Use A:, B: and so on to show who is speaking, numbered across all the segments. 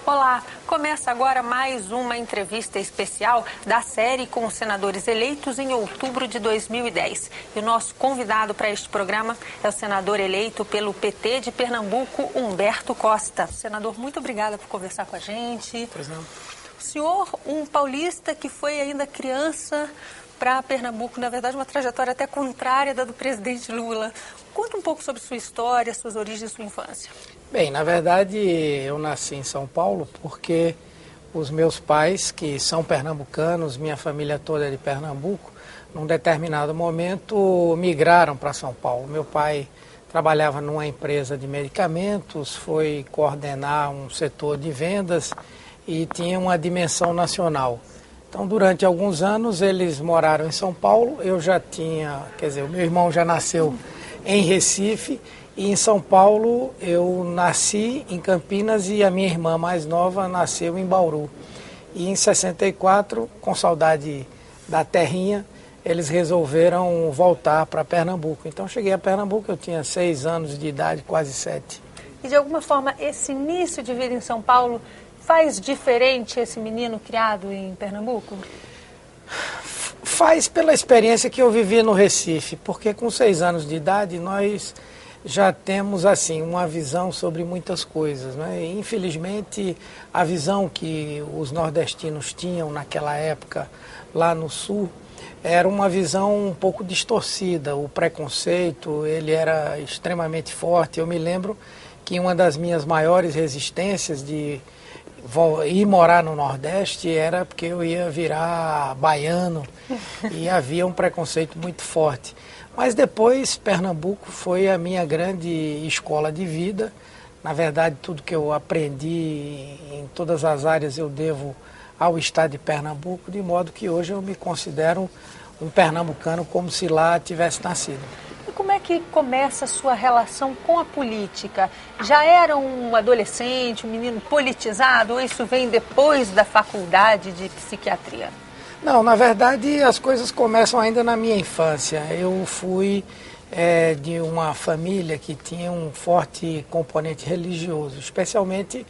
A: Olá, começa agora mais uma entrevista especial da série com os senadores eleitos em outubro de 2010. E o nosso convidado para este programa é o senador eleito pelo PT de Pernambuco, Humberto Costa. Senador, muito obrigada por conversar com a gente.
B: Pois não.
A: O senhor, um paulista que foi ainda criança para Pernambuco, na verdade uma trajetória até contrária da do presidente Lula. Conta um pouco sobre sua história, suas origens, sua infância.
B: Bem, na verdade eu nasci em São Paulo porque os meus pais, que são pernambucanos, minha família toda é de Pernambuco, num determinado momento migraram para São Paulo. Meu pai trabalhava numa empresa de medicamentos, foi coordenar um setor de vendas e tinha uma dimensão nacional. Então, durante alguns anos, eles moraram em São Paulo. Eu já tinha, o meu irmão já nasceu em Recife. E em São Paulo, eu nasci em Campinas e a minha irmã mais nova nasceu em Bauru. E em 64, com saudade da terrinha, eles resolveram voltar para Pernambuco. Então, cheguei a Pernambuco, eu tinha 6 anos de idade, quase 7.
A: E, de alguma forma, esse início de vida em São Paulo faz diferente esse menino criado em Pernambuco?
B: Faz pela experiência que eu vivi no Recife, porque com 6 anos de idade nós já temos assim uma visão sobre muitas coisas, né? Infelizmente, a visão que os nordestinos tinham naquela época lá no sul era uma visão um pouco distorcida. O preconceito, ele era extremamente forte. Eu me lembro que uma das minhas maiores resistências de ir morar no Nordeste era porque eu ia virar baiano e havia um preconceito muito forte. Mas depois Pernambuco foi a minha grande escola de vida. Na verdade, tudo que eu aprendi em todas as áreas eu devo ao estado de Pernambuco, de modo que hoje eu me considero um pernambucano como se lá tivesse nascido.
A: E como é que começa a sua relação com a política? Já era um adolescente, um menino politizado, ou isso vem depois da faculdade de psiquiatria?
B: Não, na verdade as coisas começam ainda na minha infância. Eu fui de uma família que tinha um forte componente religioso, especialmente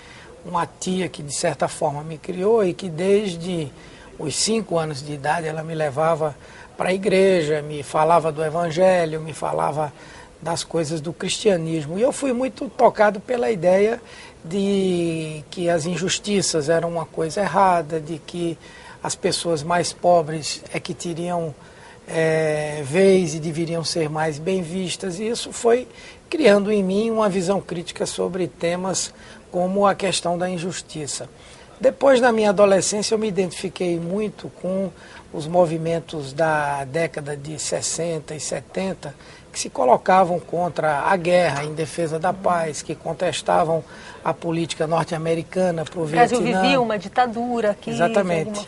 B: uma tia que de certa forma me criou e que desde os 5 anos de idade ela me levava para a igreja, me falava do evangelho, me falava das coisas do cristianismo. E eu fui muito tocado pela ideia de que as injustiças eram uma coisa errada, de que as pessoas mais pobres é que teriam vez e deveriam ser mais bem vistas. E isso foi criando em mim uma visão crítica sobre temas como a questão da injustiça. Depois, na minha adolescência, eu me identifiquei muito com os movimentos da década de 60 e 70, que se colocavam contra a guerra, em defesa da paz, que contestavam a política norte-americana para o Vietnã.
A: O Brasil vivia uma ditadura aqui,
B: exatamente,
A: de alguma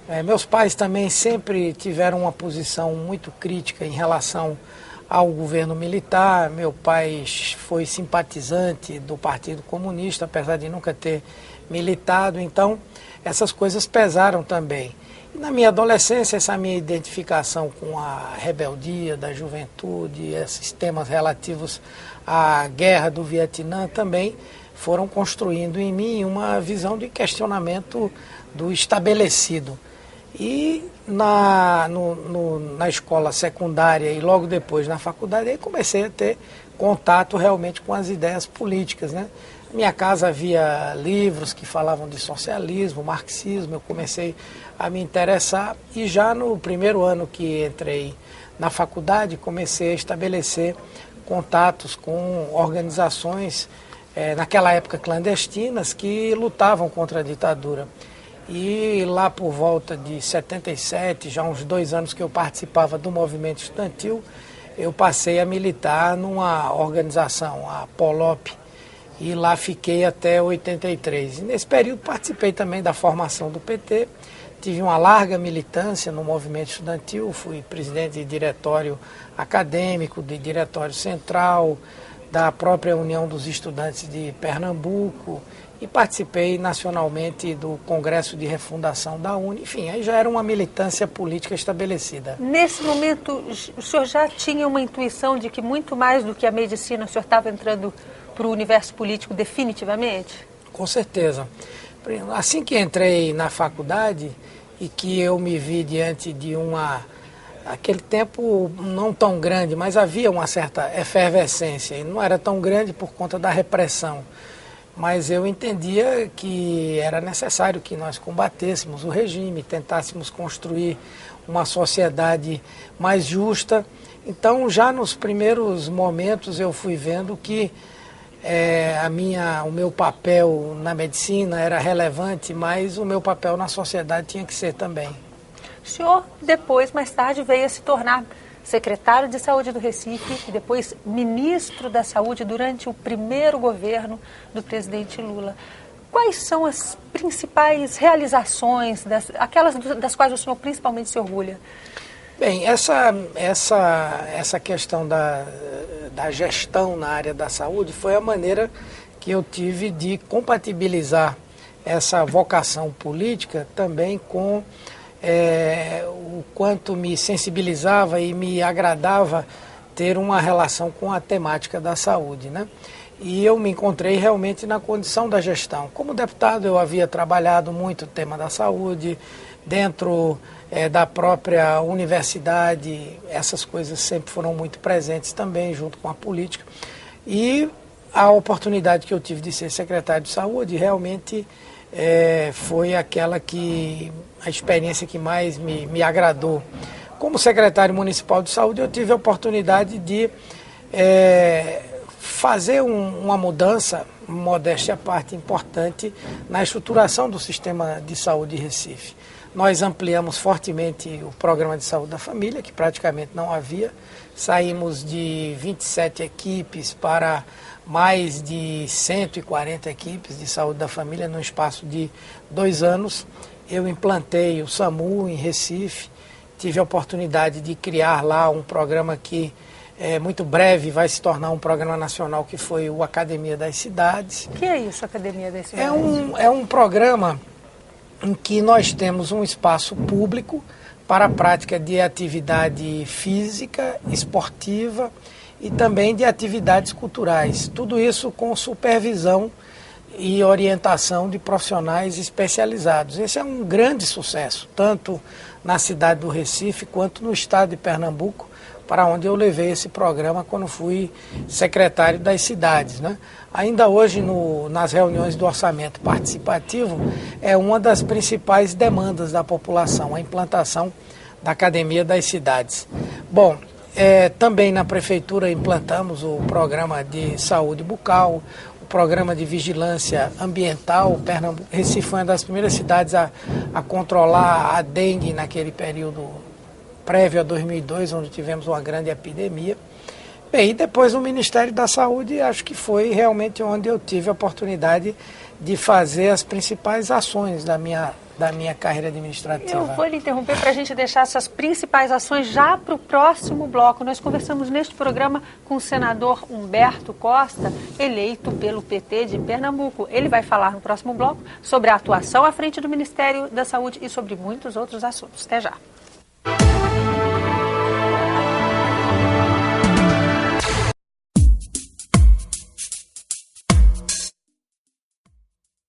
A: forma.
B: Meus pais também sempre tiveram uma posição muito crítica em relação ao governo militar. Meu pai foi simpatizante do Partido Comunista, apesar de nunca ter militado, então essas coisas pesaram também. E na minha adolescência, essa minha identificação com a rebeldia da juventude, esses temas relativos à guerra do Vietnã também foram construindo em mim uma visão de questionamento do estabelecido. E na escola secundária e logo depois na faculdade, aí comecei a ter contato realmente com as ideias políticas, né? Na minha casa havia livros que falavam de socialismo, marxismo, eu comecei a me interessar e já no primeiro ano que entrei na faculdade comecei a estabelecer contatos com organizações, naquela época clandestinas, que lutavam contra a ditadura. E lá por volta de 77, já uns 2 anos que eu participava do movimento estudantil, eu passei a militar numa organização, a POLOP, e lá fiquei até 83. E nesse período participei também da formação do PT, tive uma larga militância no movimento estudantil, fui presidente de diretório acadêmico, de diretório central, da própria União dos Estudantes de Pernambuco, e participei nacionalmente do Congresso de Refundação da UNE. Enfim, aí já era uma militância política estabelecida.
A: Nesse momento, o senhor já tinha uma intuição de que muito mais do que a medicina, o senhor estava entrando para o universo político definitivamente?
B: Com certeza. Assim que entrei na faculdade e que eu me vi diante de aquele tempo não tão grande, mas havia uma certa efervescência, e não era tão grande por conta da repressão. Mas eu entendia que era necessário que nós combatêssemos o regime, tentássemos construir uma sociedade mais justa. Então, já nos primeiros momentos, eu fui vendo que o meu papel na medicina era relevante, mas o meu papel na sociedade tinha que ser também.
A: O senhor, depois, mais tarde, veio a se tornar secretário de Saúde do Recife e depois ministro da Saúde durante o primeiro governo do presidente Lula. Quais são as principais realizações, aquelas das quais o senhor principalmente se orgulha?
B: Bem, essa questão da gestão na área da saúde foi a maneira que eu tive de compatibilizar essa vocação política também com o quanto me sensibilizava e me agradava ter uma relação com a temática da saúde, né? E eu me encontrei realmente na condição da gestão. Como deputado, eu havia trabalhado muito o tema da saúde, dentro da própria universidade, essas coisas sempre foram muito presentes também, junto com a política. E a oportunidade que eu tive de ser secretário de saúde realmente foi a experiência que mais me agradou. Como secretário municipal de saúde, eu tive a oportunidade de fazer uma mudança, modéstia à parte, importante na estruturação do sistema de saúde de Recife. Nós ampliamos fortemente o programa de saúde da família, que praticamente não havia. Saímos de 27 equipes para mais de 140 equipes de saúde da família no espaço de 2 anos. Eu implantei o SAMU em Recife, tive a oportunidade de criar lá um programa que muito breve vai se tornar um programa nacional, que foi o Academia das Cidades.
A: O que é isso, Academia das Cidades?
B: É um programa em que nós temos um espaço público para a prática de atividade física, esportiva e também de atividades culturais. Tudo isso com supervisão e orientação de profissionais especializados. Esse é um grande sucesso, tanto na cidade do Recife quanto no estado de Pernambuco, para onde eu levei esse programa quando fui secretário das cidades, né? Ainda hoje, nas reuniões do orçamento participativo, é uma das principais demandas da população, a implantação da Academia das Cidades. Bom, também na prefeitura implantamos o programa de saúde bucal, o programa de vigilância ambiental. Recife foi uma das primeiras cidades a controlar a dengue naquele período prévio a 2002, onde tivemos uma grande epidemia. Bem, e depois o Ministério da Saúde, acho que foi realmente onde eu tive a oportunidade de fazer as principais ações da minha carreira administrativa.
A: Eu vou lhe interromper para a gente deixar essas principais ações já para o próximo bloco. Nós conversamos neste programa com o senador Humberto Costa, eleito pelo PT de Pernambuco. Ele vai falar no próximo bloco sobre a atuação à frente do Ministério da Saúde e sobre muitos outros assuntos. Até já.